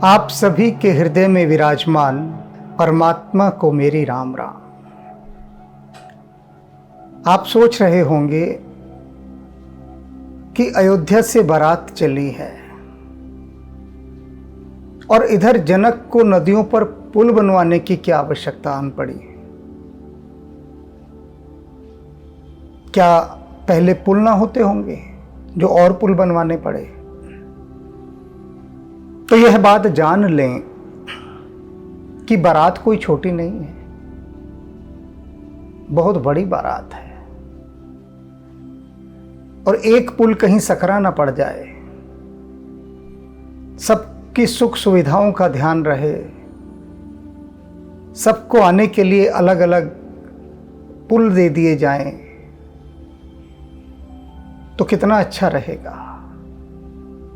आप सभी के हृदय में विराजमान परमात्मा को मेरी राम राम। आप सोच रहे होंगे कि अयोध्या से बारात चली है और इधर जनक को नदियों पर पुल बनवाने की क्या आवश्यकता आन पड़ी। क्या पहले पुल ना होते होंगे जो और पुल बनवाने पड़े। तो यह बात जान लें कि बारात कोई छोटी नहीं है, बहुत बड़ी बारात है। और एक पुल कहीं सकरा ना पड़ जाए, सबकी सुख सुविधाओं का ध्यान रहे, सबको आने के लिए अलग अलग पुल दे दिए जाएं, तो कितना अच्छा रहेगा।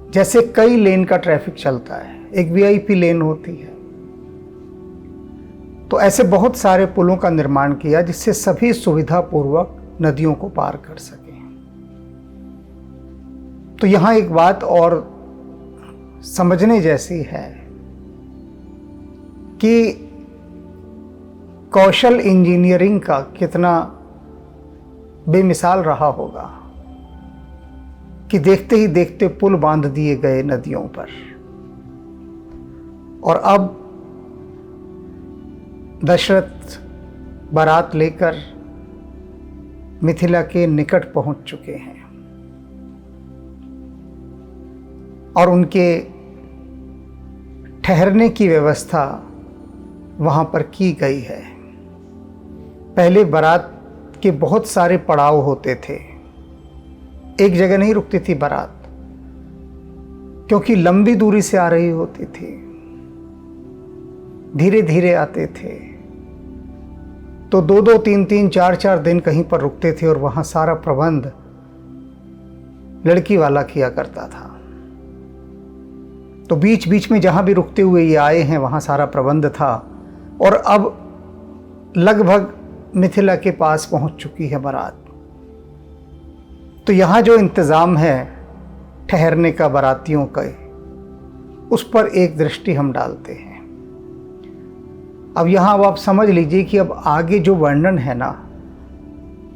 जैसे कई लेन का ट्रैफिक चलता है, एक वीआईपी लेन होती है, तो ऐसे बहुत सारे पुलों का निर्माण किया जिससे सभी सुविधापूर्वक नदियों को पार कर सकें। तो यहां एक बात और समझने जैसी है कि कौशल इंजीनियरिंग का कितना बेमिसाल रहा होगा कि देखते ही देखते पुल बांध दिए गए नदियों पर। और अब दशरथ बारात लेकर मिथिला के निकट पहुंच चुके हैं और उनके ठहरने की व्यवस्था वहां पर की गई है। पहले बारात के बहुत सारे पड़ाव होते थे, एक जगह नहीं रुकती थी बारात, क्योंकि लंबी दूरी से आ रही होती थी, धीरे धीरे आते थे, तो 2-2, 3-3, 4-4 दिन कहीं पर रुकते थे और वहां सारा प्रबंध लड़की वाला किया करता था। तो बीच बीच में जहां भी रुकते हुए ये आए हैं वहां सारा प्रबंध था। और अब लगभग मिथिला के पास पहुंच चुकी है बारात। तो यहाँ जो इंतज़ाम है ठहरने का बारातियों का, उस पर एक दृष्टि हम डालते हैं। अब यहाँ अब आप समझ लीजिए कि अब आगे जो वर्णन है ना,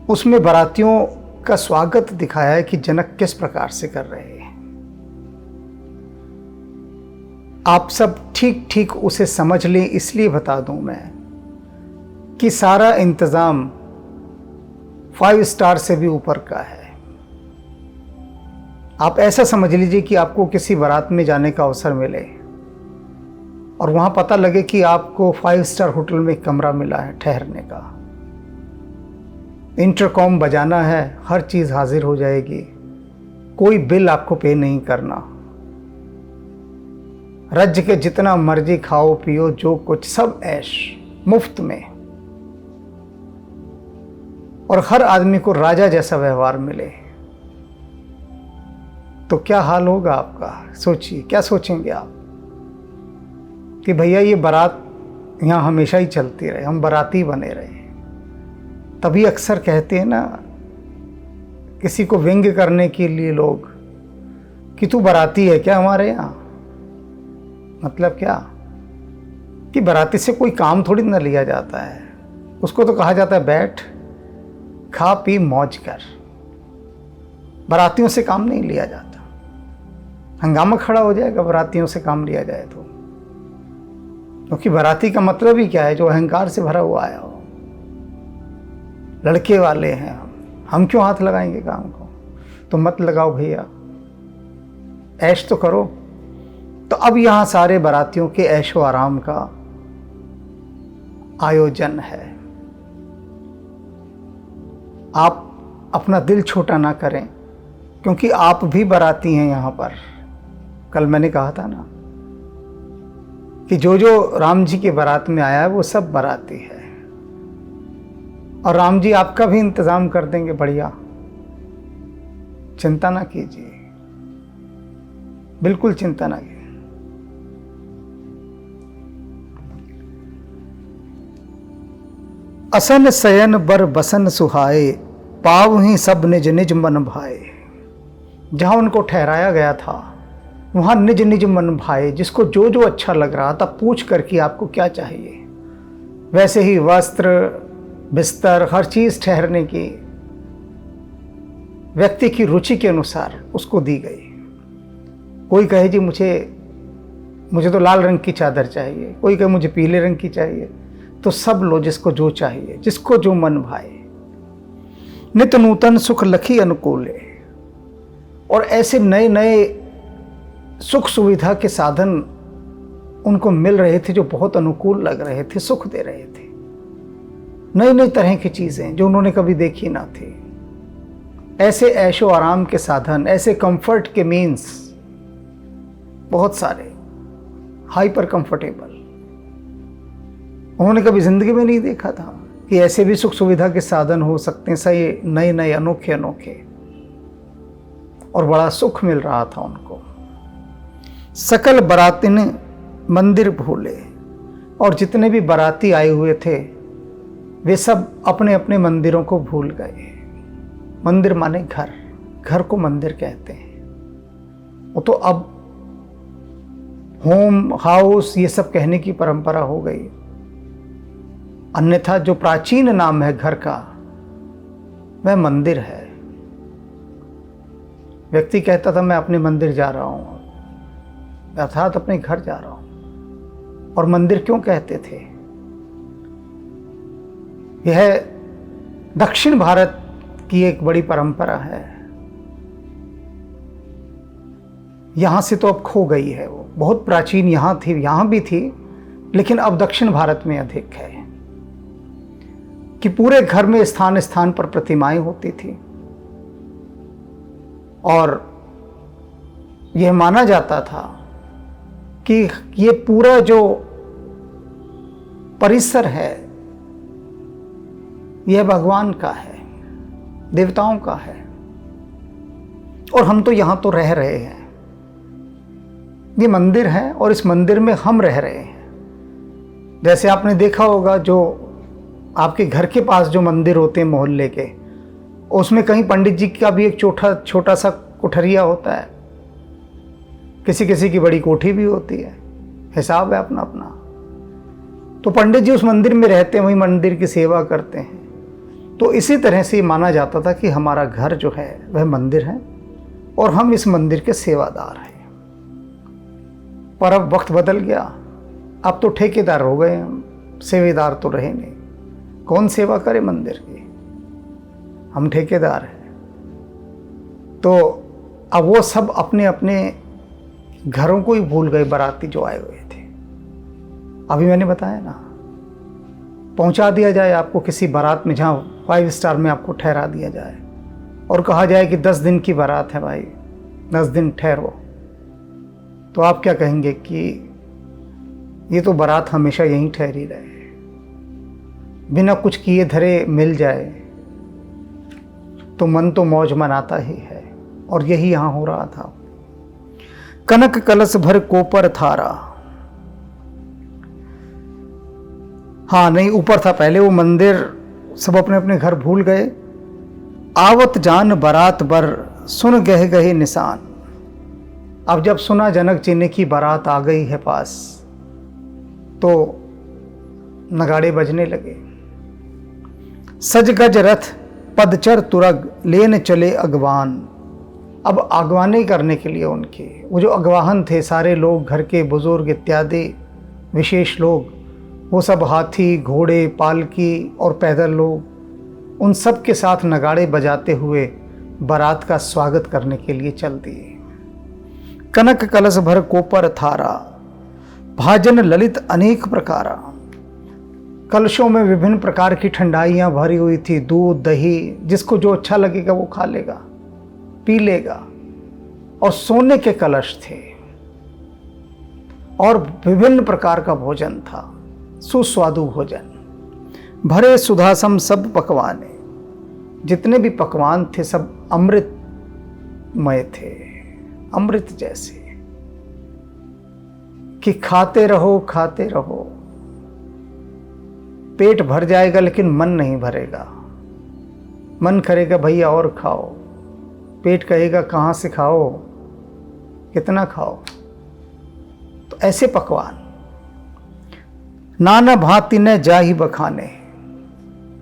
उसमें बारातियों का स्वागत दिखाया है कि जनक किस प्रकार से कर रहे हैं। आप सब ठीक ठीक उसे समझ लें, इसलिए बता दूं मैं कि सारा इंतज़ाम 5 स्टार से भी ऊपर का है। आप ऐसा समझ लीजिए कि आपको किसी बारात में जाने का अवसर मिले और वहां पता लगे कि आपको 5 स्टार होटल में कमरा मिला है ठहरने का, इंटरकॉम बजाना है, हर चीज हाजिर हो जाएगी, कोई बिल आपको पे नहीं करना, रज के जितना मर्जी खाओ पियो, जो कुछ सब ऐश मुफ्त में, और हर आदमी को राजा जैसा व्यवहार मिले, तो क्या हाल होगा आपका। सोचिए, क्या सोचेंगे आप कि भैया ये बारात यहाँ हमेशा ही चलती रहे, हम बाराती बने रहे। तभी अक्सर कहते हैं ना किसी को व्यंग्य करने के लिए लोग कि तू बाराती है क्या हमारे यहाँ। मतलब क्या कि बाराती से कोई काम थोड़ी ना लिया जाता है, उसको तो कहा जाता है बैठ खा पी मौज कर। बारातियों से काम नहीं लिया जाता, हंगामा खड़ा हो जाएगा बारातियों से काम लिया जाए तो। क्योंकि बाराती का मतलब ही क्या है, जो अहंकार से भरा हुआ आया हो। लड़के वाले हैं हम क्यों हाथ लगाएंगे काम को। तो मत लगाओ भैया, ऐश तो करो। तो अब यहाँ सारे बारातियों के ऐशो आराम का आयोजन है। आप अपना दिल छोटा ना करें, क्योंकि आप भी बाराती हैं यहाँ पर। कल मैंने कहा था ना कि जो जो राम जी के बारात में आया है वो सब बाराती है, और राम जी आपका भी इंतजाम कर देंगे बढ़िया, चिंता ना कीजिए, बिल्कुल चिंता ना कीजिए। असन शयन बर बसन सुहाए, पाव ही सब निज निज मन भाए। जहां उनको ठहराया गया था वहाँ निज निज मन भाए, जिसको जो जो अच्छा लग रहा था पूछ कर कि आपको क्या चाहिए, वैसे ही वस्त्र, बिस्तर, हर चीज़ ठहरने की व्यक्ति की रुचि के अनुसार उसको दी गई। कोई कहे जी मुझे तो लाल रंग की चादर चाहिए, कोई कहे मुझे पीले रंग की चाहिए, तो सब लो जिसको जो चाहिए, जिसको जो मन भाए। नित नूतन सुख लखी अनुकूले, और ऐसे नए नए सुख सुविधा के साधन उनको मिल रहे थे जो बहुत अनुकूल लग रहे थे, सुख दे रहे थे। नई नई तरह की चीज़ें जो उन्होंने कभी देखी ना थी। ऐसे ऐशो आराम के साधन, ऐसे कंफर्ट के मीन्स बहुत सारे, हाइपर कंफर्टेबल, उन्होंने कभी जिंदगी में नहीं देखा था कि ऐसे भी सुख सुविधा के साधन हो सकते हैं, सही नए नए अनोखे अनोखे, और बड़ा सुख मिल रहा था उनको। सकल बरातिन मंदिर भूले, और जितने भी बराती आए हुए थे वे सब अपने अपने मंदिरों को भूल गए। मंदिर माने घर, घर को मंदिर कहते हैं। वो तो अब होम, हाउस, ये सब कहने की परंपरा हो गई, अन्यथा जो प्राचीन नाम है घर का वह मंदिर है। व्यक्ति कहता था मैं अपने मंदिर जा रहा हूं, अर्थात अपने घर जा रहा हूं। और मंदिर क्यों कहते थे? यह दक्षिण भारत की एक बड़ी परंपरा है। यहां से तो अब खो गई है, वो बहुत प्राचीन यहां थी, यहां भी थी, लेकिन अब दक्षिण भारत में अधिक है कि पूरे घर में स्थान स्थान पर प्रतिमाएं होती थी, और यह माना जाता था कि ये पूरा जो परिसर है यह भगवान का है, देवताओं का है, और हम तो यहां तो रह रहे हैं। ये मंदिर है और इस मंदिर में हम रह रहे हैं। जैसे आपने देखा होगा जो आपके घर के पास जो मंदिर होते हैं मोहल्ले के, उसमें कहीं पंडित जी का भी एक छोटा सा कोठरिया होता है, किसी किसी की बड़ी कोठी भी होती है, हिसाब है अपना अपना। तो पंडित जी उस मंदिर में रहते हैं, वही मंदिर की सेवा करते हैं। तो इसी तरह से माना जाता था कि हमारा घर जो है वह मंदिर है और हम इस मंदिर के सेवादार हैं। पर अब वक्त बदल गया, अब तो ठेकेदार हो गए हम, सेवेदार तो रहे नहीं। कौन सेवा करे मंदिर की, हम ठेकेदार हैं। तो अब वो सब अपने अपने घरों को ही भूल गए, बाराती जो आए हुए थे। अभी मैंने बताया ना, पहुंचा दिया जाए आपको किसी बारात में जहाँ 5 स्टार में आपको ठहरा दिया जाए और कहा जाए कि 10 दिन की बारात है भाई, 10 दिन ठहरो, तो आप क्या कहेंगे कि ये तो बारात हमेशा यहीं ठहरी रहे, बिना कुछ किए धरे मिल जाए तो मन तो मौज मनाता ही है। और यही यहाँ हो रहा था। कनक कलश भर कोपर थारा, हाँ नहीं, ऊपर था पहले वो मंदिर, सब अपने अपने घर भूल गए। आवत जान बारात बर सुन गहे गहे निशान, अब जब सुना जनक जी की बारात आ गई है पास, तो नगाड़े बजने लगे। सज गज रथ पदचर तुरग लेन चले अगवान, अब आगवानी करने के लिए उनके वो जो अगवाहन थे, सारे लोग, घर के बुजुर्ग इत्यादि विशेष लोग, वो सब हाथी, घोड़े, पालकी और पैदल लोग, उन सब के साथ नगाड़े बजाते हुए बारात का स्वागत करने के लिए चल दिए। कनक कलश भर कोपर थारा, भाजन ललित अनेक प्रकारा, कलशों में विभिन्न प्रकार की ठंडाइयाँ भरी हुई थी, दूध, दही, जिसको जो अच्छा लगेगा वो खा लेगा, पी लेगा। और सोने के कलश थे और विभिन्न प्रकार का भोजन था, सुस्वादु भोजन। भरे सुधासम सब पकवाने, जितने भी पकवान थे सब अमृतमय थे, अमृत जैसे कि खाते रहो खाते रहो, पेट भर जाएगा लेकिन मन नहीं भरेगा। मन करेगा भैया और खाओ, पेट कहेगा कहाँ से खाओ, कितना खाओ। तो ऐसे पकवान, नाना भांति न जाहि बखाने,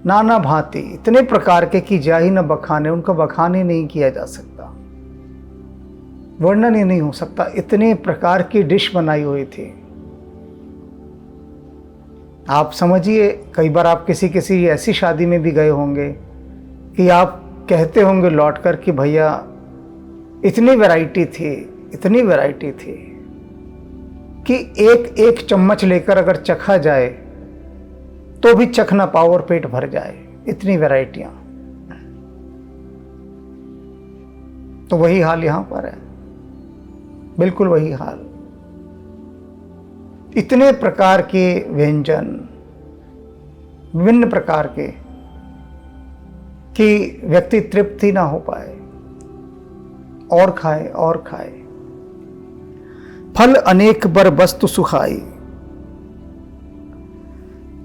नाना भांति इतने प्रकार के कि जाहि न बखाने, उनका बखान ही नहीं किया जा सकता, वर्णन ही नहीं हो सकता। इतने प्रकार की डिश बनाई हुई थी। आप समझिए, कई बार आप किसी ऐसी शादी में भी गए होंगे कि आप कहते होंगे लौटकर कि भैया इतनी वैरायटी थी, इतनी वैरायटी थी कि एक एक चम्मच लेकर अगर चखा जाए तो भी चख ना पाओ और पेट भर जाए, इतनी वैरायटियां। तो वही हाल यहां पर है, बिल्कुल वही हाल। इतने प्रकार के व्यंजन, विभिन्न प्रकार के, कि व्यक्ति तृप्त ही ना हो पाए, और खाए और खाए। फल अनेक बर वस्तु सुखाई,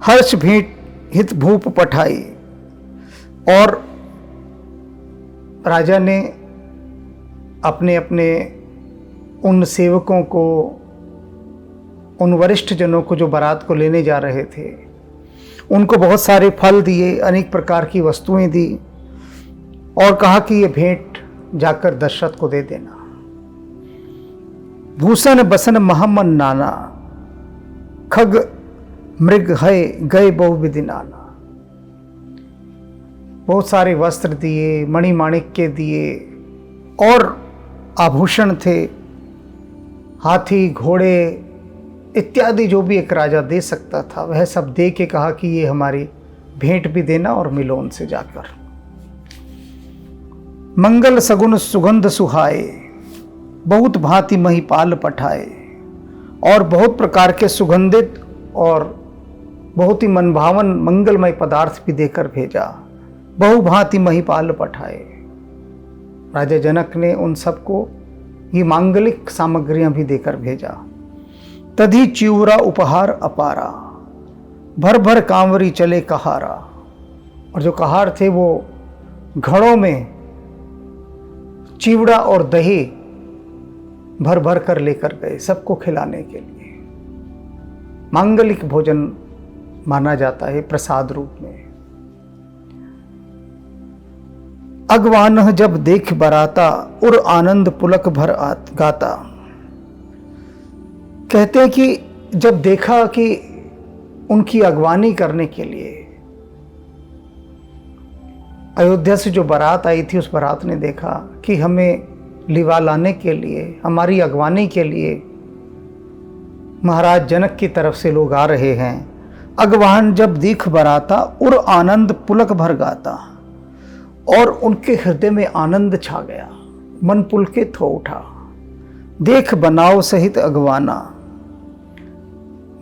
हर्ष भेंट हित भूप पठाई। और राजा ने अपने अपने उन सेवकों को, उन वरिष्ठ जनों को जो बारात को लेने जा रहे थे, उनको बहुत सारे फल दिए, अनेक प्रकार की वस्तुएं दी और कहा कि ये भेंट जाकर दशरथ को दे देना। भूषण बसन महमन नाना, खग मृग है गए बहुविधि नाना। बहुत सारे वस्त्र दिए, मणिमाणिक्य दिए और आभूषण थे, हाथी घोड़े इत्यादि जो भी एक राजा दे सकता था वह सब दे के कहा कि ये हमारी भेंट भी देना और मिलो उनसे जाकर। मंगल सगुन सुगंध सुहाए, बहुत भांति महिपाल पठाए। और बहुत प्रकार के सुगंधित और बहुत ही मनभावन मंगलमय पदार्थ भी देकर भेजा। बहुभांति महिपाल पठाए। राजा जनक ने उन सबको ये मांगलिक सामग्रियां भी देकर भेजा। तधी चिवरा उपहार अपारा, भर भर कांवरी चले कहारा। और जो कहार थे वो घड़ों में चिवड़ा और दही भर भर कर लेकर गए सबको खिलाने के लिए। मांगलिक भोजन माना जाता है प्रसाद रूप में। अगवान जब देख बराता, उर आनंद पुलक भर गाता। कहते हैं कि जब देखा कि उनकी अगवानी करने के लिए अयोध्या से जो बारात आई थी, उस बारात ने देखा कि हमें लिवा लाने के लिए, हमारी अगवानी के लिए महाराज जनक की तरफ से लोग आ रहे हैं। अगवान जब दीख बराता, उर आनंद पुलक भर गाता। और उनके हृदय में आनंद छा गया, मन पुलकित हो उठा। देख बनाओ सहित अगवाना,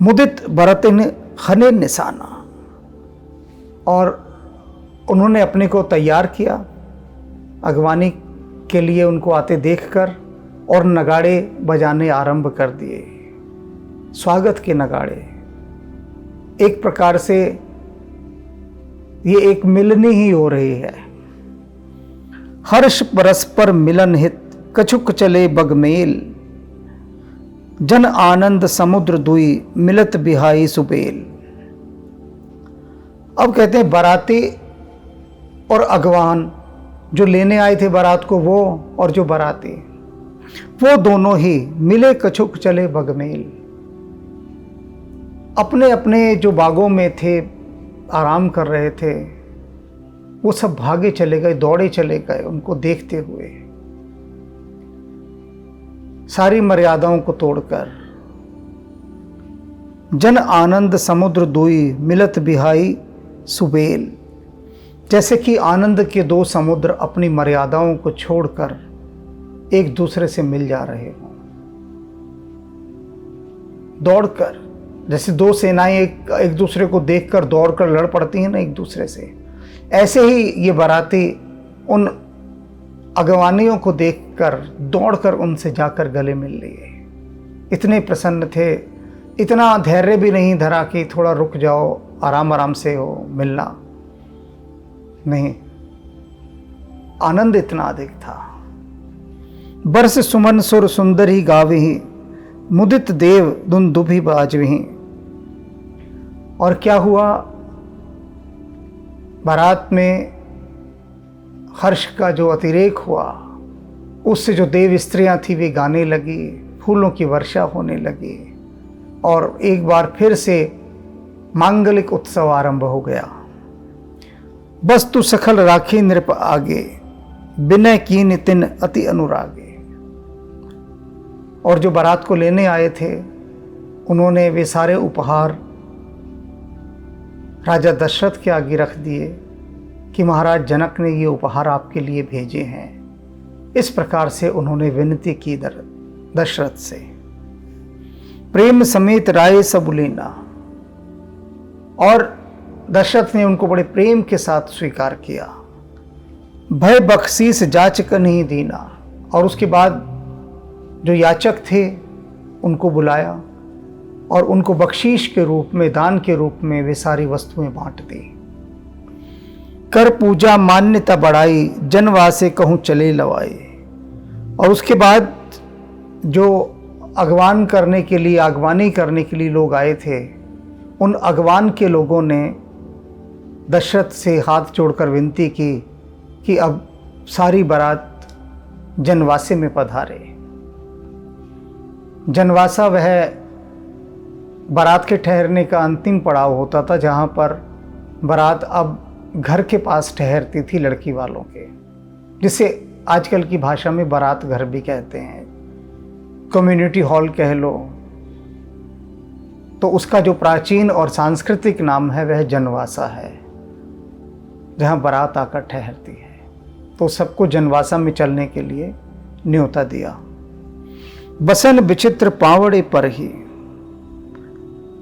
मुदित बरतिन खने निशाना। और उन्होंने अपने को तैयार किया अगवानी के लिए, उनको आते देखकर, और नगाड़े बजाने आरंभ कर दिए, स्वागत के नगाड़े। एक प्रकार से ये एक मिलनी ही हो रही है। हर्ष परस्पर मिलन हित, कछुक चले बगमेल। जन आनंद समुद्र दुई, मिलत बिहाई सुबेल। अब कहते हैं बाराती और अगवान जो लेने आए थे बारात को, वो और जो बाराती, वो दोनों ही मिले कछुक चले बगमेल। अपने अपने जो बागों में थे, आराम कर रहे थे, वो सब भागे चले गए, दौड़े चले गए उनको देखते हुए, सारी मर्यादाओं को तोड़कर। जन आनंद समुद्र दुई, मिलत बिहाई सुबेल। जैसे कि आनंद के दो समुद्र अपनी मर्यादाओं को छोड़कर एक दूसरे से मिल जा रहे हों, दौड़कर। जैसे दो सेनाएं एक दूसरे को देखकर दौड़कर लड़ पड़ती हैं ना एक दूसरे से, ऐसे ही ये बाराती उन अगवानियों को देखकर दौड़कर उनसे जाकर गले मिल लिए। इतने प्रसन्न थे, इतना धैर्य भी नहीं धरा कि थोड़ा रुक जाओ, आराम आराम से हो मिलना, नहीं, आनंद इतना अधिक था। बरस सुमन सुर सुंदर ही गावही, मुदित देव दुंदुभि बाजवही। और क्या हुआ, बारात में हर्ष का जो अतिरेक हुआ, उससे जो देव स्त्रियां थी वे गाने लगी, फूलों की वर्षा होने लगी और एक बार फिर से मांगलिक उत्सव आरंभ हो गया। बस तू सखल राखी नृप आगे, विनय की नितिन अति अनुरागे। और जो बारात को लेने आए थे उन्होंने वे सारे उपहार राजा दशरथ के आगे रख दिए कि महाराज जनक ने ये उपहार आपके लिए भेजे हैं। इस प्रकार से उन्होंने विनती की दशरथ से, प्रेम समेत राय सब लेना। और दशरथ ने उनको बड़े प्रेम के साथ स्वीकार किया। भय बख्शीस जाचक नहीं दीना। और उसके बाद जो याचक थे उनको बुलाया और उनको बख्शीश के रूप में, दान के रूप में वे सारी वस्तुएं बांट दी। कर पूजा मान्यता बढ़ाई, जनवासे कहूँ चले लवाए। और उसके बाद जो अगवान करने के लिए, अगवानी करने के लिए लोग आए थे, उन अगवान के लोगों ने दशरथ से हाथ जोड़कर विनती की कि अब सारी बारात जनवासे में पधारे। जनवासा वह बारात के ठहरने का अंतिम पड़ाव होता था, जहाँ पर बारात अब घर के पास ठहरती थी लड़की वालों के, जिसे आजकल की भाषा में बारात घर भी कहते हैं, कम्युनिटी हॉल कह लो। तो उसका जो प्राचीन और सांस्कृतिक नाम है वह जनवासा है, जहाँ बारात आकर ठहरती है। तो सबको जनवासा में चलने के लिए न्योता दिया। बसन विचित्र पावड़े पर ही।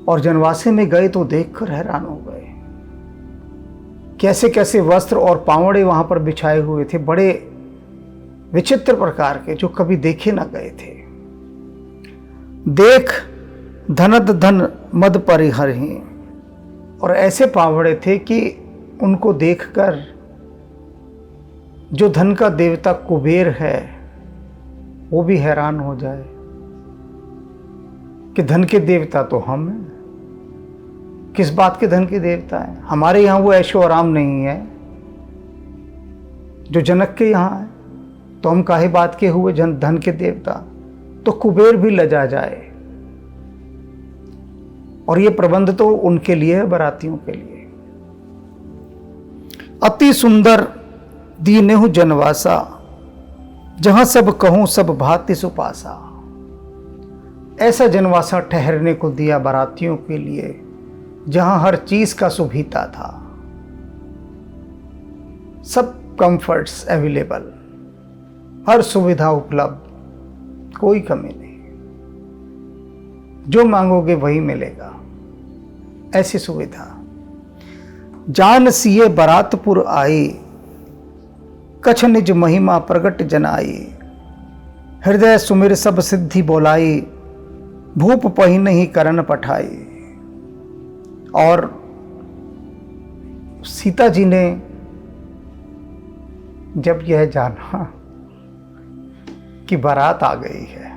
और जनवासे में गए तो देखकर हैरान हो गए, कैसे कैसे वस्त्र और पावड़े वहां पर बिछाए हुए थे, बड़े विचित्र प्रकार के, जो कभी देखे ना गए थे। देख धनद धन मद परिहर ही। और ऐसे पावड़े थे कि उनको देखकर जो धन का देवता कुबेर है वो भी हैरान हो जाए कि धन के देवता तो हम हैं, किस बात के धन के देवता हैं? हमारे यहाँ वो ऐशो आराम नहीं है जो जनक के यहाँ है, तो हम काहे बात के हुए धन के देवता? तो कुबेर भी लजा जाए। और ये प्रबंध तो उनके लिए है, बारातियों के लिए। अति सुंदर दीनेहु जनवासा, जहां सब कहूं सब भांति सुपासा। ऐसा जनवासा ठहरने को दिया बारातियों के लिए, जहां हर चीज का सुभीता था, सब कंफर्ट्स अवेलेबल, हर सुविधा उपलब्ध, कोई कमी नहीं, जो मांगोगे वही मिलेगा, ऐसी सुविधा। जान सिए बरातपुर आई, कछ निज महिमा प्रगट जनाई। हृदय सुमिर सब सिद्धि बोलाई, भूप पही नहीं करन पठाई। और सीता जी ने जब यह जाना कि बारात आ गई है,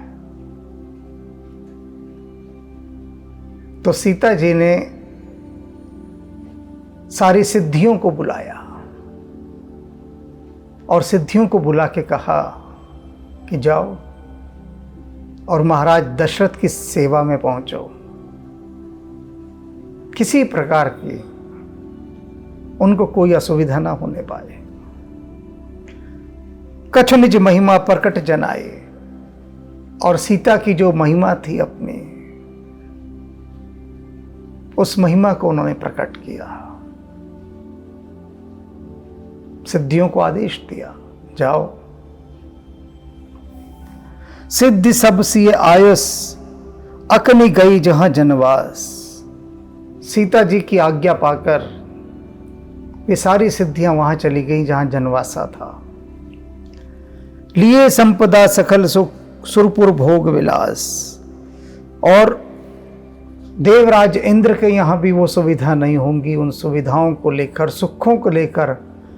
तो सीता जी ने सारी सिद्धियों को बुलाया और सिद्धियों को बुला के कहा कि जाओ और महाराज दशरथ की सेवा में पहुंचो, किसी प्रकार की उनको कोई असुविधा ना होने पाए। कछ निज महिमा प्रकट जनाए। और सीता की जो महिमा थी अपनी, उस महिमा को उन्होंने प्रकट किया, सिद्धियों को आदेश दिया, जाओ। सिद्धि सब सिए आयस, अकनी गई जहां जनवास। सीता जी की आज्ञा पाकर ये सारी सिद्धियां वहां चली गई जहां जनवासा था। लिए संपदा सकल सुख, सुरपुर भोग विलास। और देवराज इंद्र के यहाँ भी वो सुविधा नहीं होंगी। उन सुविधाओं को लेकर, सुखों को लेकर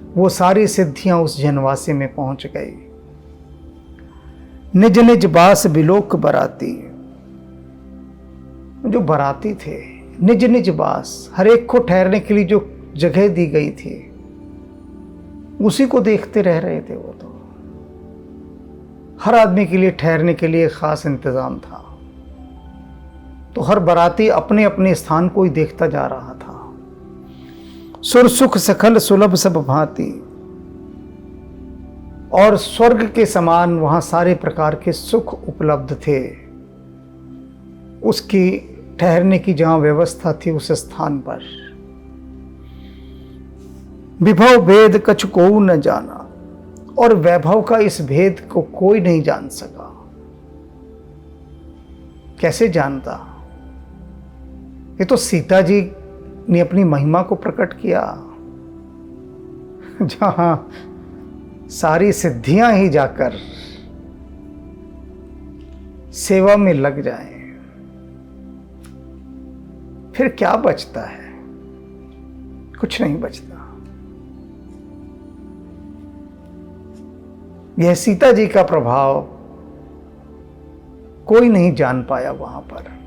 वो सारी सिद्धियां उस जनवासे में पहुंच गई। निज निज बास बिलोक बराती। जो बराती थे, निज निज बास, हर एक को ठहरने के लिए जो जगह दी गई थी उसी को देखते रह रहे थे। वो तो हर आदमी के लिए ठहरने के लिए खास इंतजाम था। तो हर बराती अपने अपने स्थान को ही देखता जा रहा था। सुर सुख सखल सुलभ सब भांति, और स्वर्ग के समान वहां सारे प्रकार के सुख उपलब्ध थे। उसकी ठहरने की जहां व्यवस्था थी उस स्थान पर। विभव भेद कछु को न जाना, और वैभव का इस भेद को कोई नहीं जान सका। कैसे जानता? ये तो सीता जी ने अपनी महिमा को प्रकट किया। जहां सारी सिद्धियां ही जाकर सेवा में लग जाएं, फिर क्या बचता है? कुछ नहीं बचता। यह सीता जी का प्रभाव कोई नहीं जान पाया वहां पर।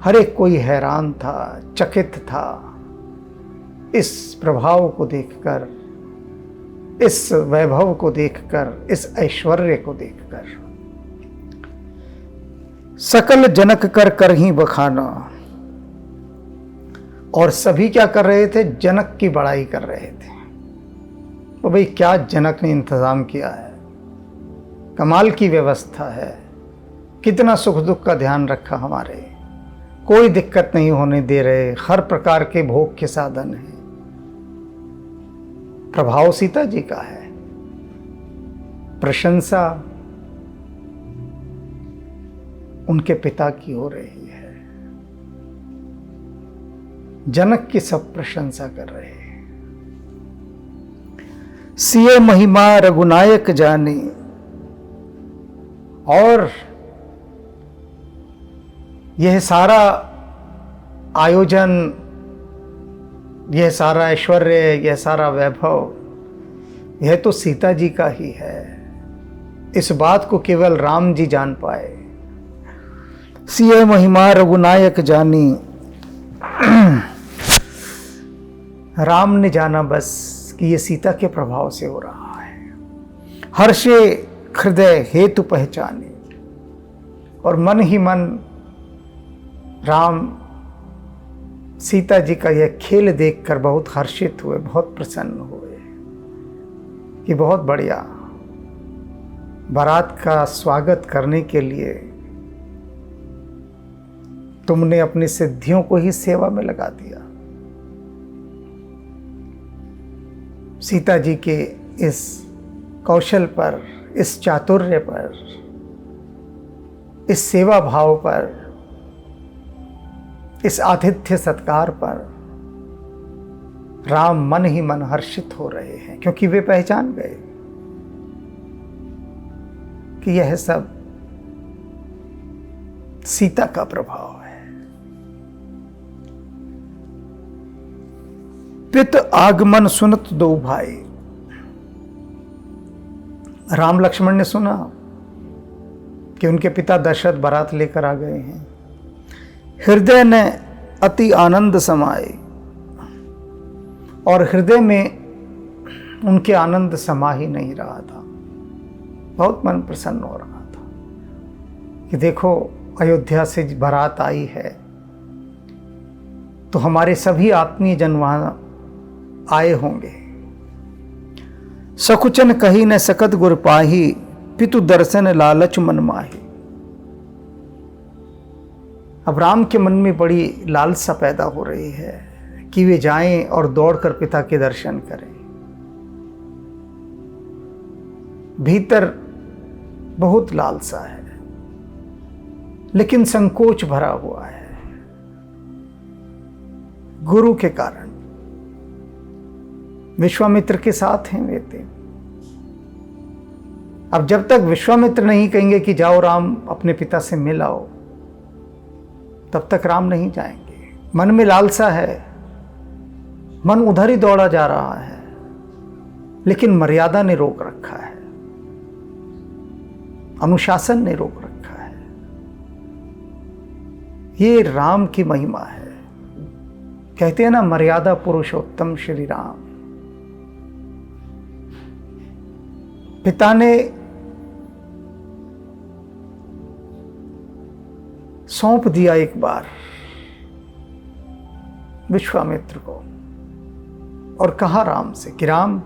हर एक कोई हैरान था, चकित था इस प्रभाव को देखकर, इस वैभव को देखकर, इस ऐश्वर्य को देखकर। सकल जनक कर कर ही बखाना, और सभी क्या कर रहे थे? जनक की बड़ाई कर रहे थे। तो भाई क्या जनक ने इंतजाम किया है, कमाल की व्यवस्था है, कितना सुख दुख का ध्यान रखा हमारे, कोई दिक्कत नहीं होने दे रहे, हर प्रकार के भोग के साधन हैं। प्रभाव सीता जी का है, प्रशंसा उनके पिता की हो रही है। जनक की सब प्रशंसा कर रहे हैं। सिय महिमा रघुनायक जाने, और यह सारा आयोजन, यह सारा ऐश्वर्य, यह सारा वैभव, यह तो सीता जी का ही है। इस बात को केवल राम जी जान पाए। सिय महिमा रघुनायक जानी, राम ने जाना बस कि ये सीता के प्रभाव से हो रहा है। हर्षे हृदय हेतु पहचाने, और मन ही मन राम सीता जी का यह खेल देखकर बहुत हर्षित हुए, बहुत प्रसन्न हुए कि बहुत बढ़िया, बारात का स्वागत करने के लिए तुमने अपनी सिद्धियों को ही सेवा में लगा दिया। सीता जी के इस कौशल पर, इस चातुर्य पर, इस सेवा भाव पर, इस आतिथ्य सत्कार पर राम मन ही मन हर्षित हो रहे हैं, क्योंकि वे पहचान गए कि यह सब सीता का प्रभाव है। पित आगमन सुनत दो भाई, राम लक्ष्मण ने सुना कि उनके पिता दशरथ बारात लेकर आ गए हैं। हृदय ने अति आनंद समाए, और हृदय में उनके आनंद समा ही नहीं रहा था। बहुत मन प्रसन्न हो रहा था कि देखो अयोध्या से बारात आई है तो हमारे सभी आत्मीय जन वहां आए होंगे। सकुचन कही न सकत गुर पाही, पितु दर्शन लालच मन माही। अब राम के मन में बड़ी लालसा पैदा हो रही है कि वे जाएं और दौड़कर पिता के दर्शन करें। भीतर बहुत लालसा है, लेकिन संकोच भरा हुआ है गुरु के कारण। विश्वामित्र के साथ हैं वे थे। अब जब तक विश्वामित्र नहीं कहेंगे कि जाओ राम अपने पिता से मिल आओ, तब तक राम नहीं जाएंगे। मन में लालसा है, मन उधर ही दौड़ा जा रहा है, लेकिन मर्यादा ने रोक रखा है। अनुशासन ने रोक रखा है। ये राम की महिमा है। कहते हैं ना, मर्यादा पुरुषोत्तम श्री राम। पिता ने सौंप दिया एक बार विश्वामित्र को और कहा राम से कि राम,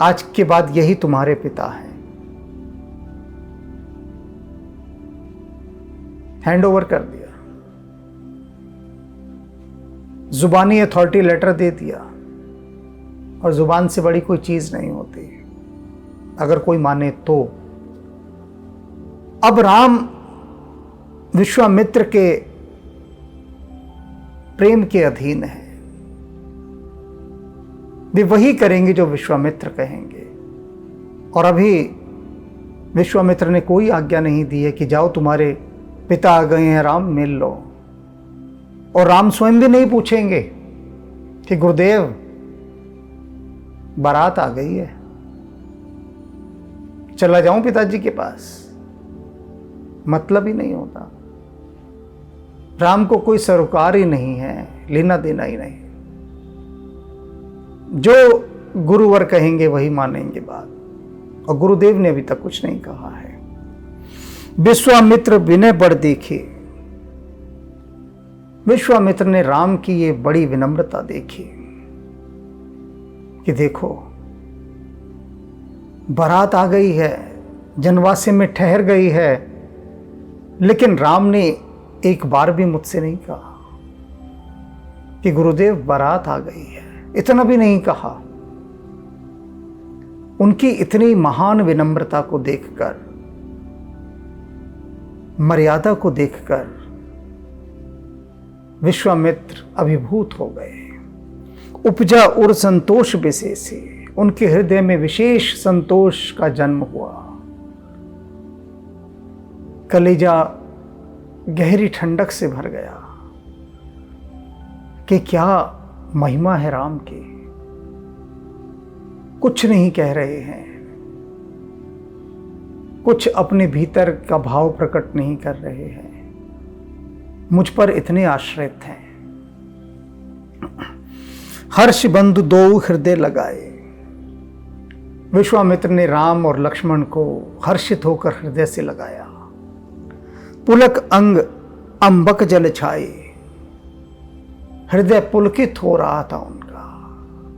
आज के बाद यही तुम्हारे पिता हैं। हैंड ओवर कर दिया, जुबानी अथॉरिटी लेटर दे दिया। और जुबान से बड़ी कोई चीज नहीं होती अगर कोई माने तो। अब राम विश्वामित्र के प्रेम के अधीन है। वे वही करेंगे जो विश्वामित्र कहेंगे। और अभी विश्वामित्र ने कोई आज्ञा नहीं दी है कि जाओ तुम्हारे पिता आ गए हैं राम, मिल लो। और राम स्वयं भी नहीं पूछेंगे कि गुरुदेव बारात आ गई है, चला जाऊं पिताजी के पास। मतलब ही नहीं होता। राम को कोई सरोकार ही नहीं है, लेना देना ही नहीं। जो गुरुवर कहेंगे वही मानेंगे बात। और गुरुदेव ने अभी तक कुछ नहीं कहा है। विश्वामित्र विनय बढ़ देखे। विश्वामित्र ने राम की ये बड़ी विनम्रता देखी कि देखो, बारात आ गई है, जनवासे में ठहर गई है, लेकिन राम ने एक बार भी मुझसे नहीं कहा कि गुरुदेव बारात आ गई है। इतना भी नहीं कहा। उनकी इतनी महान विनम्रता को देखकर, मर्यादा को देखकर विश्वामित्र अभिभूत हो गए। उपजा उर संतोष विशेषे। उनके हृदय में विशेष संतोष का जन्म हुआ। कलेजा गहरी ठंडक से भर गया कि क्या महिमा है राम की। कुछ नहीं कह रहे हैं, कुछ अपने भीतर का भाव प्रकट नहीं कर रहे हैं, मुझ पर इतने आश्रित हैं। हर्ष बंधु दो हृदय लगाए। विश्वामित्र ने राम और लक्ष्मण को हर्षित होकर हृदय से लगाया। पुलक अंग अंबक जल छाए। हृदय पुलकित हो रहा था उनका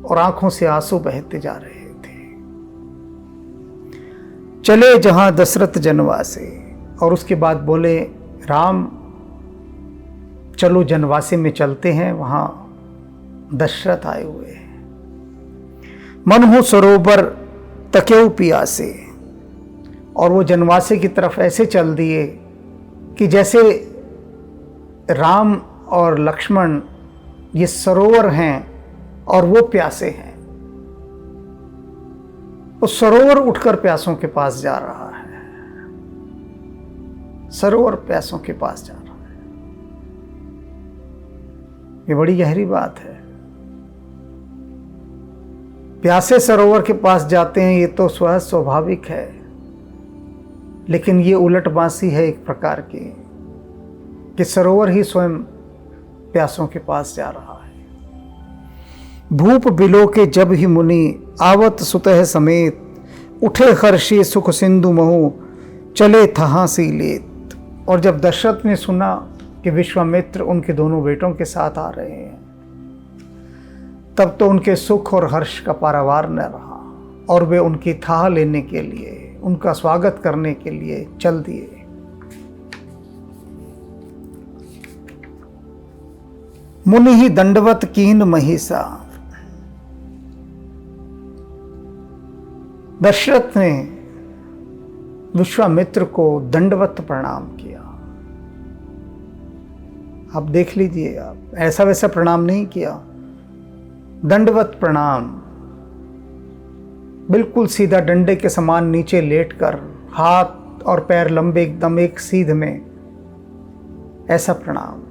और आंखों से आंसू बहते जा रहे थे। चले जहां दशरथ जनवासे। और उसके बाद बोले, राम चलो जनवासे में चलते हैं, वहां दशरथ आए हुए हैं। मन हो सरोवर तकेऊ पियासे। और वो जनवासे की तरफ ऐसे चल दिए कि जैसे राम और लक्ष्मण ये सरोवर हैं और वो प्यासे हैं। वो सरोवर उठकर प्यासों के पास जा रहा है। सरोवर प्यासों के पास जा रहा है। ये बड़ी गहरी बात है। प्यासे सरोवर के पास जाते हैं, ये तो स्वतः स्वाभाविक है। लेकिन ये उलटबांसी है एक प्रकार की कि सरोवर ही स्वयं प्यासों के पास जा रहा है। भूप बिलो के जब ही मुनि आवत सुतह समेत। उठे हर्षी सुख सिंधु महु चले थहासी लेत। और जब दशरथ ने सुना कि विश्वामित्र उनके दोनों बेटों के साथ आ रहे हैं, तब तो उनके सुख और हर्ष का पारावार न रहा और वे उनकी थाह लेने के लिए, उनका स्वागत करने के लिए चल दिए। मुनि ही दंडवत कीन महिषा। दशरथ ने विश्वामित्र को दंडवत प्रणाम किया। आप देख लीजिए, आप ऐसा वैसा प्रणाम नहीं किया, दंडवत प्रणाम। बिल्कुल सीधा डंडे के समान नीचे लेटकर, हाथ और पैर लंबे एकदम एक सीध में, ऐसा प्रणाम।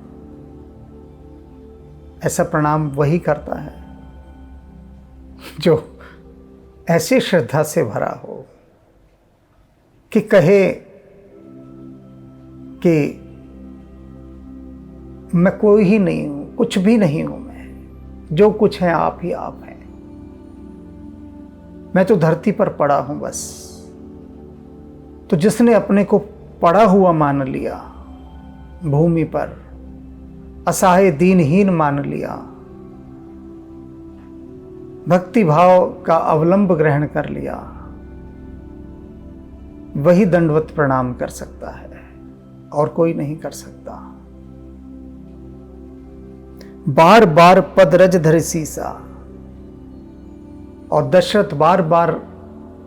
ऐसा प्रणाम वही करता है जो ऐसी श्रद्धा से भरा हो कि कहे कि मैं कोई ही नहीं हूं, कुछ भी नहीं हूं, मैं जो कुछ है आप ही आप हैं, मैं तो धरती पर पड़ा हूं बस। तो जिसने अपने को पड़ा हुआ मान लिया भूमि पर, असहाय दीनहीन मान लिया, भक्ति भाव का अवलंब ग्रहण कर लिया, वही दंडवत प्रणाम कर सकता है और कोई नहीं कर सकता। बार बार पद रज धरि सीसा, और दशरथ बार बार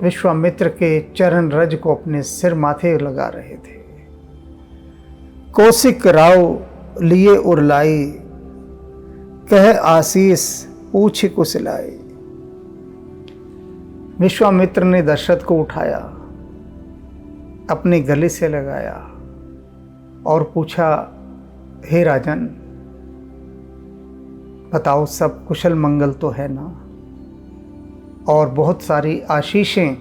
विश्वामित्र के चरण रज को अपने सिर माथे लगा रहे थे। कौशिक राव लिए उरलाई, कह आशीष पूछ कुशलाई। विश्वामित्र ने दशरथ को उठाया, अपने गले से लगाया और पूछा, हे राजन, बताओ सब कुशल मंगल तो है ना? और बहुत सारी आशीषें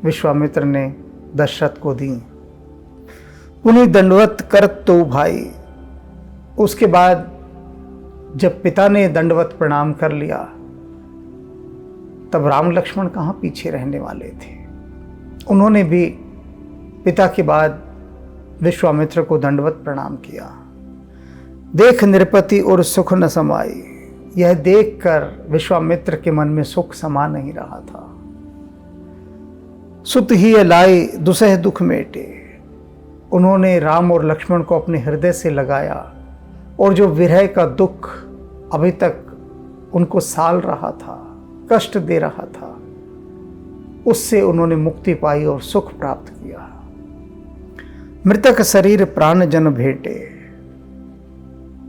विश्वामित्र ने दशरथ को दी। पुनि दंडवत करत तो भाई। उसके बाद जब पिता ने दंडवत प्रणाम कर लिया, तब राम लक्ष्मण कहाँ पीछे रहने वाले थे। उन्होंने भी पिता के बाद विश्वामित्र को दंडवत प्रणाम किया। देख नृपति और सुख न समाई। यह देखकर विश्वामित्र के मन में सुख समा नहीं रहा था। सुत ही लाई दुसह दुख मेटे। उन्होंने राम और लक्ष्मण को अपने हृदय से लगाया और जो विरह का दुख अभी तक उनको साल रहा था, कष्ट दे रहा था, उससे उन्होंने मुक्ति पाई और सुख प्राप्त किया। मृतक शरीर प्राण जन भेटे।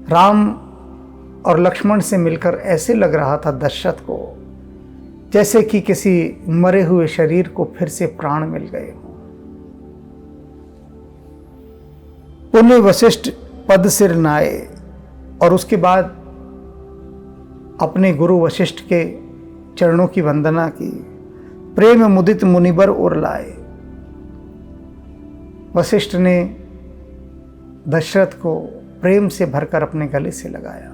राम और लक्ष्मण से मिलकर ऐसे लग रहा था दशरथ को जैसे कि किसी मरे हुए शरीर को फिर से प्राण मिल गए हों। पुण्य वशिष्ठ पद सिर नाए। और उसके बाद अपने गुरु वशिष्ठ के चरणों की वंदना की। प्रेम मुदित मुनिबर उर लाए। वशिष्ठ ने दशरथ को प्रेम से भरकर अपने गले से लगाया।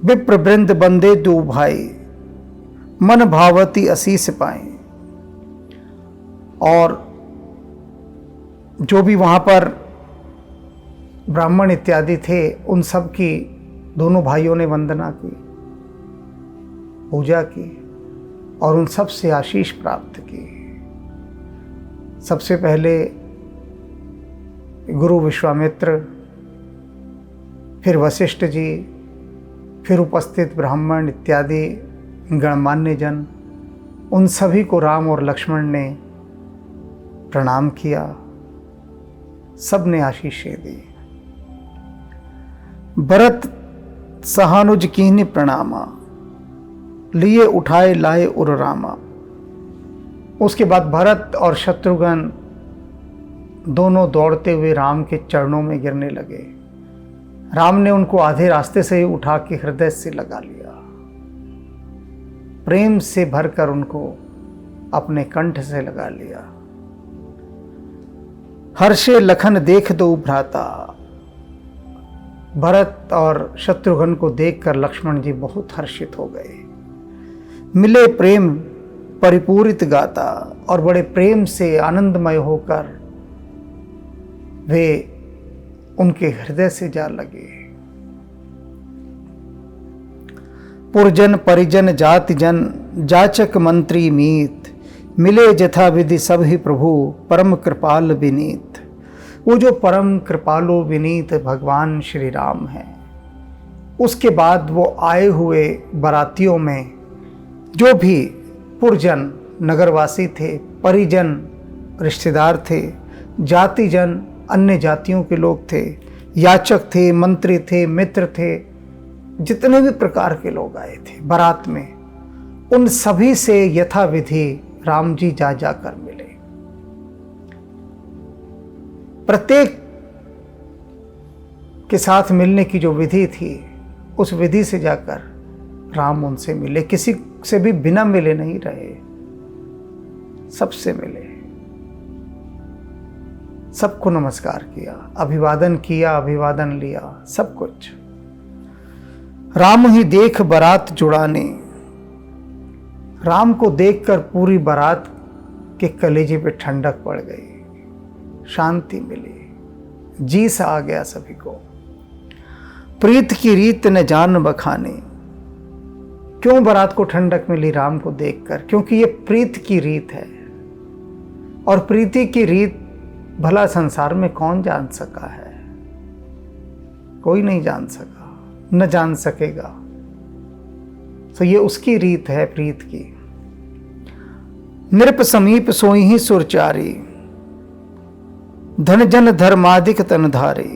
विप्र वृंद बंदे दो भाई, मन भावती असीस पाए। और जो भी वहां पर ब्राह्मण इत्यादि थे, उन सब की दोनों भाइयों ने वंदना की, पूजा की और उन सब से आशीष प्राप्त की। सबसे पहले गुरु विश्वामित्र, फिर वशिष्ठ जी, फिर उपस्थित ब्राह्मण इत्यादि गणमान्य जन, उन सभी को राम और लक्ष्मण ने प्रणाम किया। सब ने आशीषें दी। भरत सहानुज कीन्हि प्रणामा, लिए उठाए लाए उर रामा। उसके बाद भरत और शत्रुघ्न दोनों दौड़ते हुए राम के चरणों में गिरने लगे। राम ने उनको आधे रास्ते से ही उठा के हृदय से लगा लिया, प्रेम से भरकर उनको अपने कंठ से लगा लिया। हर्षे लखन देख दो भ्राता। भरत और शत्रुघ्न को देखकर लक्ष्मण जी बहुत हर्षित हो गए। मिले प्रेम परिपूरित गाता। और बड़े प्रेम से आनंदमय होकर वे उनके हृदय से जा लगे। पुरजन परिजन जाति जन, जाचक मंत्री मीत। मिले जथा विधि सब ही प्रभु, परम कृपाल विनीत। वो जो परम कृपालु विनीत भगवान श्री राम हैं, उसके बाद वो आए हुए बारातियों में जो भी पुरजन नगरवासी थे, परिजन रिश्तेदार थे, जातिजन अन्य जातियों के लोग थे, याचक थे, मंत्री थे, मित्र थे, जितने भी प्रकार के लोग आए थे बारात में, उन सभी से यथाविधि राम जी जा जाकर मिले। प्रत्येक के साथ मिलने की जो विधि थी, उस विधि से जाकर राम उनसे मिले। किसी से भी बिना मिले नहीं रहे, सबसे मिले। सबको नमस्कार किया, अभिवादन किया, अभिवादन लिया, सब कुछ। राम ही देख बारात जुड़ाने, राम को देखकर पूरी बारात के कलेजे पे ठंडक पड़ गई, शांति मिली, जी सा आ गया सभी को। प्रीत की रीत न जान बखाने, क्यों बारात को ठंडक मिली राम को देखकर? क्योंकि ये प्रीत की रीत है, और प्रीति की रीत भला संसार में कौन जान सका है? कोई नहीं जान सका, न जान सकेगा। तो ये उसकी रीत है, प्रीत की। नृप समीप सोई ही सुरचारी, धन जन धर्माधिक तनधारी।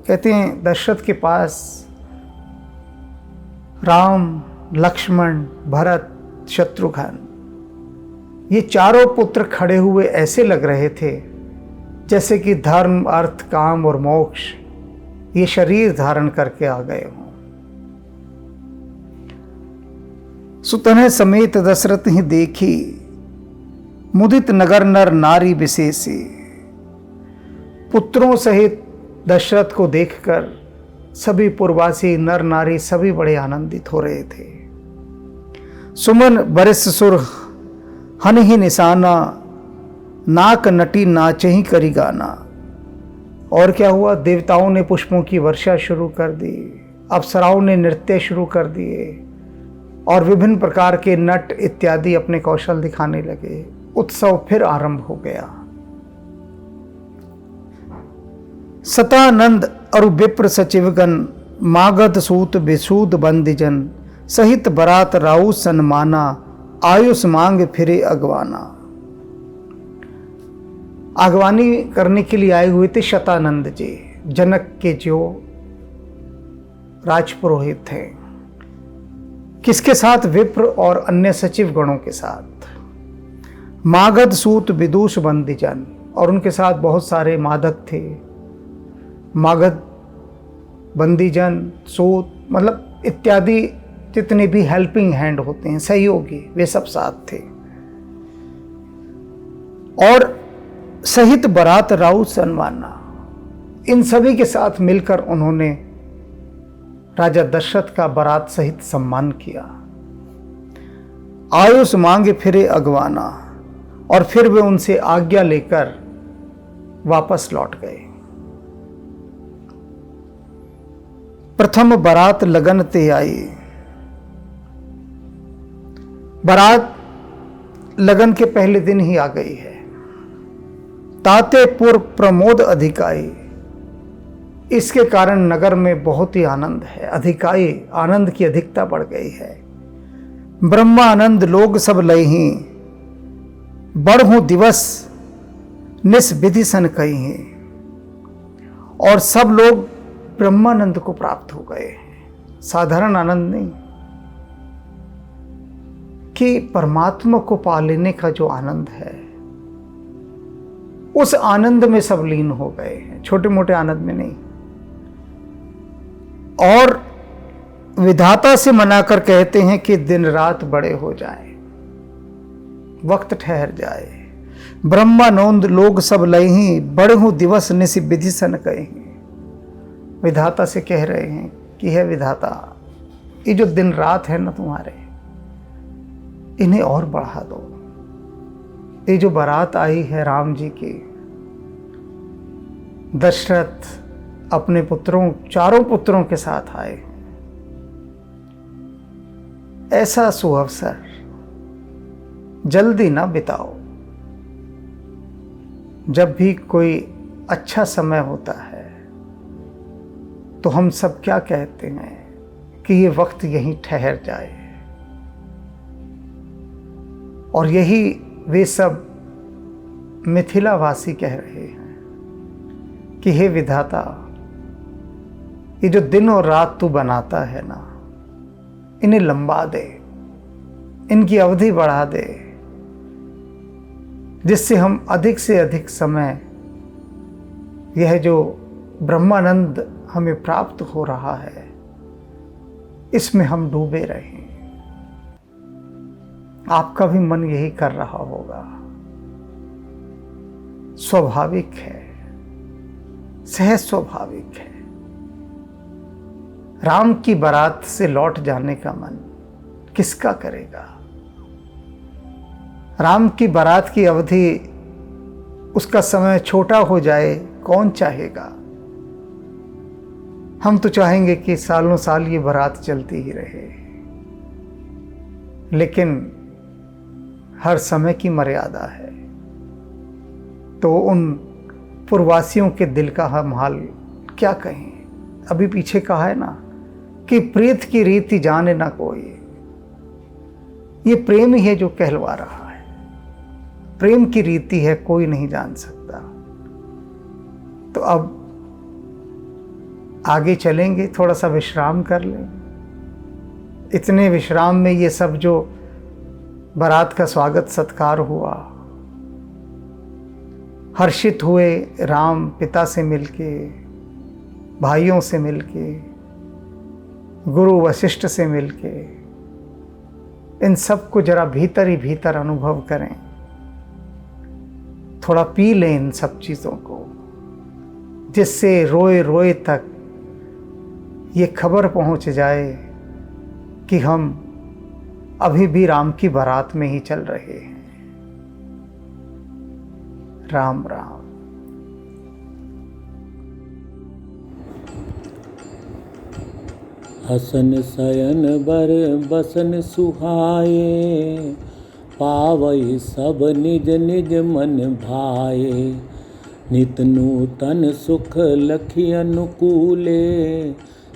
कहते हैं दशरथ के पास राम, लक्ष्मण, भरत, शत्रुघ्न, ये चारों पुत्र खड़े हुए ऐसे लग रहे थे जैसे कि धर्म, अर्थ, काम और मोक्ष ये शरीर धारण करके आ गए हों। सुतन समेत दशरथ ही देखी, मुदित नगर नर नारी विशेषी। पुत्रों सहित दशरथ को देखकर सभी पुरवासी नर नारी सभी बड़े आनंदित हो रहे थे। सुमन बरिस सुर हन ही निशाना, नाक नटी नाच ही करी गाना। और क्या हुआ? देवताओं ने पुष्पों की वर्षा शुरू कर दी, अप्सराओं ने नृत्य शुरू कर दिए, और विभिन्न प्रकार के नट इत्यादि अपने कौशल दिखाने लगे। उत्सव फिर आरंभ हो गया। सतानंद और विप्र सचिवगण, मागध सूत विसूद बंदिजन, सहित बरात राउ सन्माना, आयुष मांग फिरे अगवाना। अगवानी करने के लिए आए हुए थे शतानंद जी, जनक के जो राजपुरोहित थे। किसके साथ? विप्र और अन्य सचिव गणों के साथ। मागध सूत विदूष बंदीजन, और उनके साथ बहुत सारे मादक थे। मागध, बंदीजन, सूत, मतलब इत्यादि जितने भी हेल्पिंग हैंड होते हैं, सहयोगी, वे सब साथ थे। और सहित बरात राउ सन्माना, इन सभी के साथ मिलकर उन्होंने राजा दशरथ का बारात सहित सम्मान किया। आयुष मांगे फिरे अगवाना, और फिर वे उनसे आज्ञा लेकर वापस लौट गए। प्रथम बारात लगन ते आई, बारात लगन के पहले दिन ही आ गई है। ताते पूर्व प्रमोद अधिकाई, इसके कारण नगर में बहुत ही आनंद है। अधिकाई, आनंद की अधिकता बढ़ गई है। ब्रह्मानंद लोग सब लही, बढ़ो दिवस निस्विधि सन कही। और सब लोग ब्रह्मानंद को प्राप्त हो गए हैं। साधारण आनंद नहीं, कि परमात्मा को पा लेने का जो आनंद है, उस आनंद में सब लीन हो गए हैं, छोटे मोटे आनंद में नहीं। और विधाता से मनाकर कहते हैं कि दिन रात बड़े हो जाए, वक्त ठहर जाए। ब्रह्मानंद लोग सब लही, बढ़ो दिवस निस विधि सन कही। विधाता से कह रहे हैं कि है विधाता, ये जो दिन रात है ना तुम्हारे, इन्हें और बढ़ा दो। ये जो बारात आई है राम जी की, दशरथ अपने पुत्रों, चारों पुत्रों के साथ आए, ऐसा सुअवसर जल्दी ना बिताओ। जब भी कोई अच्छा समय होता है तो हम सब क्या कहते हैं कि ये वक्त यहीं ठहर जाए। और यही वे सब मिथिलावासी कह रहे हैं कि हे विधाता, ये जो दिन और रात तू बनाता है ना, इन्हें लंबा दे, इनकी अवधि बढ़ा दे, जिससे हम अधिक से अधिक समय यह जो ब्रह्मानंद हमें प्राप्त हो रहा है, इसमें हम डूबे रहें। आपका भी मन यही कर रहा होगा, स्वाभाविक है। सहज स्वाभाविक है। राम की बारात से लौट जाने का मन किसका करेगा? राम की बारात की अवधि, उसका समय छोटा हो जाए, कौन चाहेगा? हम तो चाहेंगे कि सालों साल ये बारात चलती ही रहे, लेकिन हर समय की मर्यादा है। तो उन पूर्ववासियों के दिल का हम हाल क्या कहें? अभी पीछे कहा है ना कि प्रीत की रीति जाने ना कोई। ये प्रेम ही है जो कहलवा रहा है। प्रेम की रीति है, कोई नहीं जान सकता। तो अब आगे चलेंगे, थोड़ा सा विश्राम कर लें। इतने विश्राम में ये सब जो बारात का स्वागत सत्कार हुआ, हर्षित हुए राम पिता से मिलके, भाइयों से मिलके, गुरु वशिष्ठ से मिलके, इन सब को जरा भीतर ही भीतर अनुभव करें। थोड़ा पी लें इन सब चीज़ों को, जिससे रोए रोए तक ये खबर पहुंच जाए कि हम अभी भी राम की बारात में ही चल रहे हैं। राम राम। हसन शयन बर बसन सुहाए, पावई सब निज निज मन भाए। नित नूतन सुख लखी अनुकूले,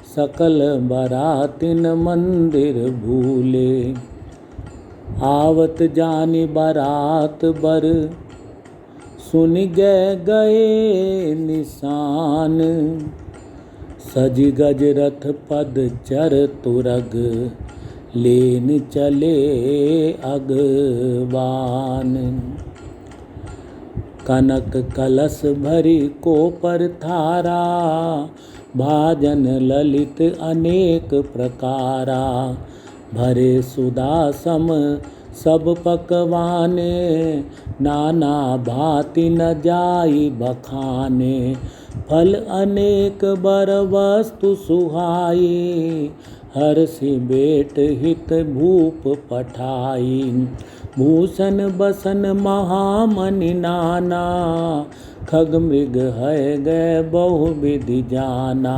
सकल बरातिन मंदिर भूले। आवत जानी बारात बर, सुन गए निशान। सज गज रथ पद चर तुरग, लेन चले अगवान। कनक कलश भरी को पर थारा, भाजन ललित अनेक प्रकारा। भरे सुदा सम सब पकवाने, नाना भांति न जाई बखाने। फल अनेक बर वस्तु सुहाई, हर्षि बेट हित भूप पठाई। भूषण बसन महामणि नाना, खग मृग है गए बहु विधि जाना।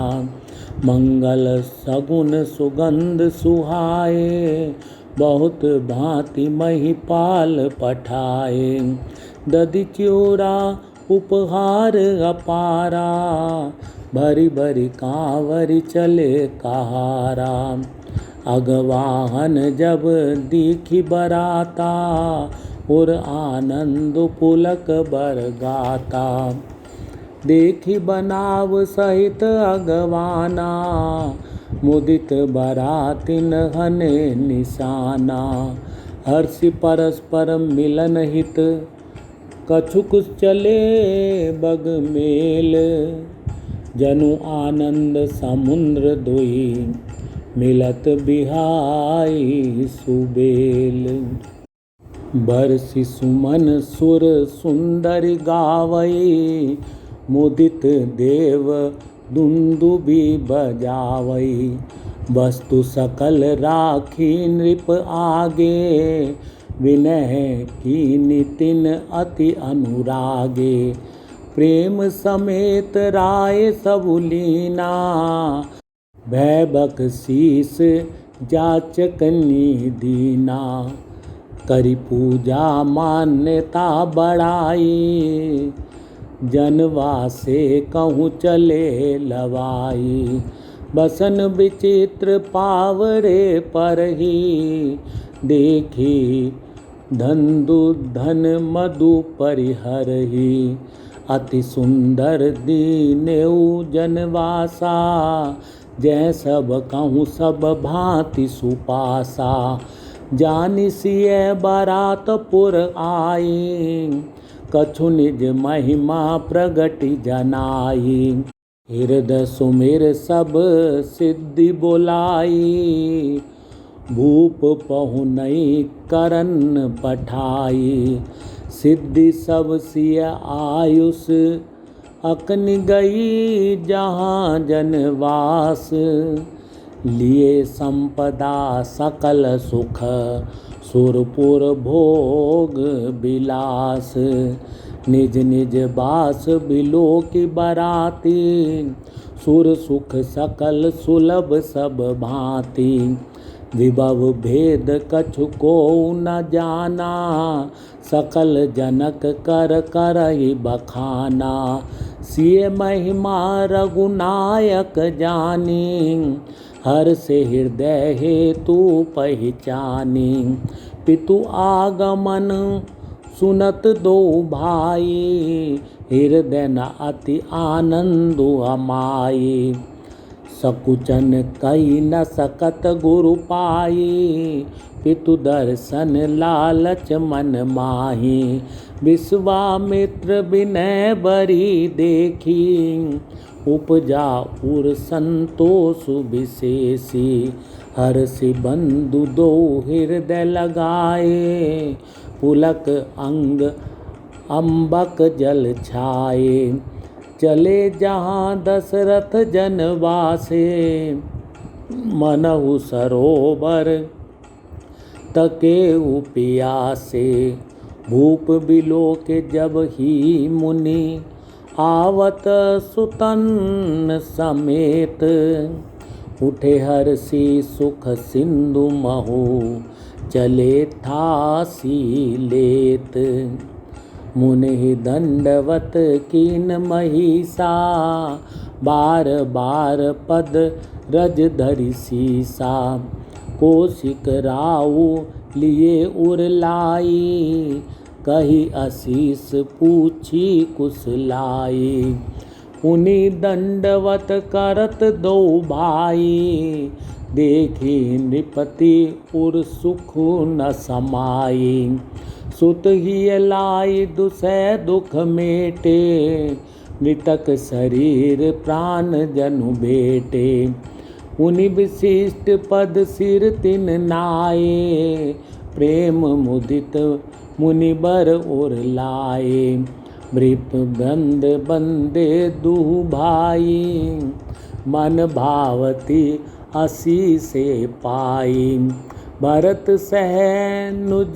मंगल सगुन सुगंध सुहाए, बहुत भांति महिपाल पठाए। दधि च्योरा उपहार अपारा, भरी भरी कांवरी चले कहारा। अगवाहन जब दीखी बराता, उर आनंद पुलक बर गाता। देखी बनाव सहित अगवाना, मुदित बरातिन हने निशाना। हर्षि परस्पर मिलन हित, कछुक चले बग मेल। जनु आनंद समुद्र दुई, मिलत बिहाई सुबेल। बरसि सुमन सुर सुंदर गावई, मुदित देव दुंदुबी बजावई। वस्तु सकल राखी नृप आगे, विनय की नितिन अति अनुरागे। प्रेम समेत राय सबुलीना, भय बख्शीस जाचकनी दीना। करी पूजा मान्यता बढ़ाई, जनवा से कहूँ चले लवाई। बसन विचित्र पावरे पर ही, देखी धंधु धन मधु परिहर ही। अति सुंदर दीनेऊ जनवासा, जय सब कहूँ सब भांति सुपासा। जानि सिय बारातपुर आई, कछु निज महिमा प्रगति जनाई। हृदय सुमिर सब सिद्धि बोलाई, भूप पहुनई करन पठाई। सिद्धि सब सिय आयुष, अकन गई जहाँ जनवास, लिए संपदा सकल सुख, सुरपुर भोग विलास। निज निज बास बिलो की बराती, सुर सुख सकल सुलभ सब भांति। विभव भेद कछु को न जाना, सकल जनक कर करहि बखाना। सिय महिमा रघुनायक जानी, हर से हृदय हेतु पहचानी। पितु आगमन सुनत दो भाई, हृदय न अति आनंद अमाई। सकुचन कही न सकत गुरु पाई, पितु दर्शन लालच मन माही। विश्वामित्र विनय बरी देखी, उपजा उर संतोष विशेषी। हर्षि बंधु दो हृदय लगाए, पुलक अंग अम्बक जल छाए। चले जहाँ दशरथ जनवासे, मनहु सरोवर तकेउ पियासे। भूप बिलो के जब ही मुनि, आवत सुतन समेत। उठे हर्षि सुख सिंधु महु, चले थासी लेत। मुनि दंडवत कीन महिषा, बार बार पद रज धरि सीसा। कौशिक राउ लिए उर लाई, कही आशीष पूछी कुशलाई। उनि दंडवत करत दो भाई, देखी नृपति उर सुख न समाई। सुत ही लाई दुसह दुख मेटे, मृतक शरीर प्राण जनु बेटे। उनि विशिष्ट पद सिर तिन नाये, प्रेम मुदित मुनि बर उर लाए। मृप बंद बंदे दुहु भाई, मन भावती असी से पाई। भरत सहनुज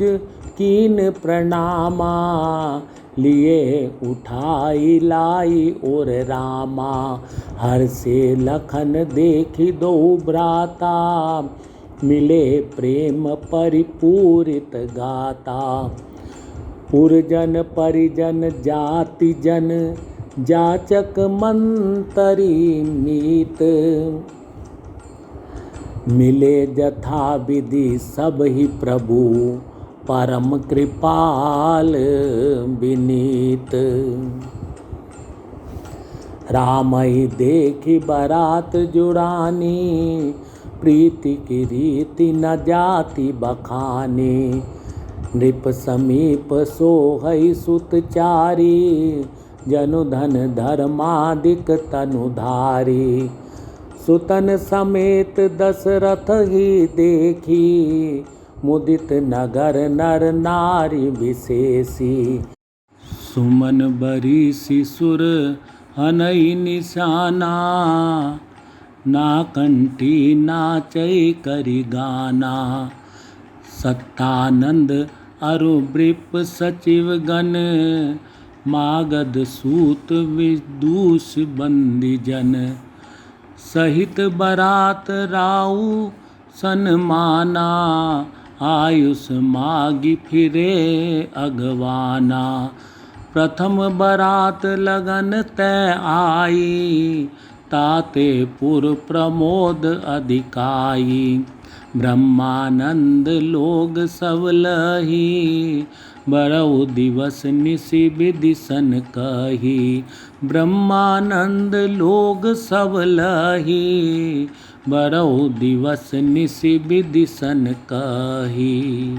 कीन प्रणामा, लिए उठाई लाई और रामा। हर से लखन देखी दो भ्राता, मिले प्रेम परिपूरित गाता। पुरजन परिजन जाति जन, जाचक मंतरी मीत। मिले जथा विधि सब ही प्रभु, परम कृपाल विनीत। रामहि देखी बरात जुड़ानी, प्रीति की रीति न जाति बखानी। नृप समीप सोहई सुतचारी, जनु धन धर्मादिक तनुधारी। सुतन समेत दशरथ ही देखी, मुदित नगर नर नारी विशेषी। सुमन बरी शिशुर हनई निशाना, नाकंठी नाचई करि गाना। सत्तानंद अरु वृप सचिव गण, मागध सूत विदूष बंदी जन। सहित बरात राउ सन्माना, आयुष मागी फिरे अगवाना। प्रथम बरात लगन तय आई, ताते पुर प्रमोद अधिकाई। ब्रह्मानंद लोग सब लही, बरऊ दिवस निशि विधि सन कही। ब्रह्मानंद लोग सब लही, बरऊ दिवस निशि विधि सन कही।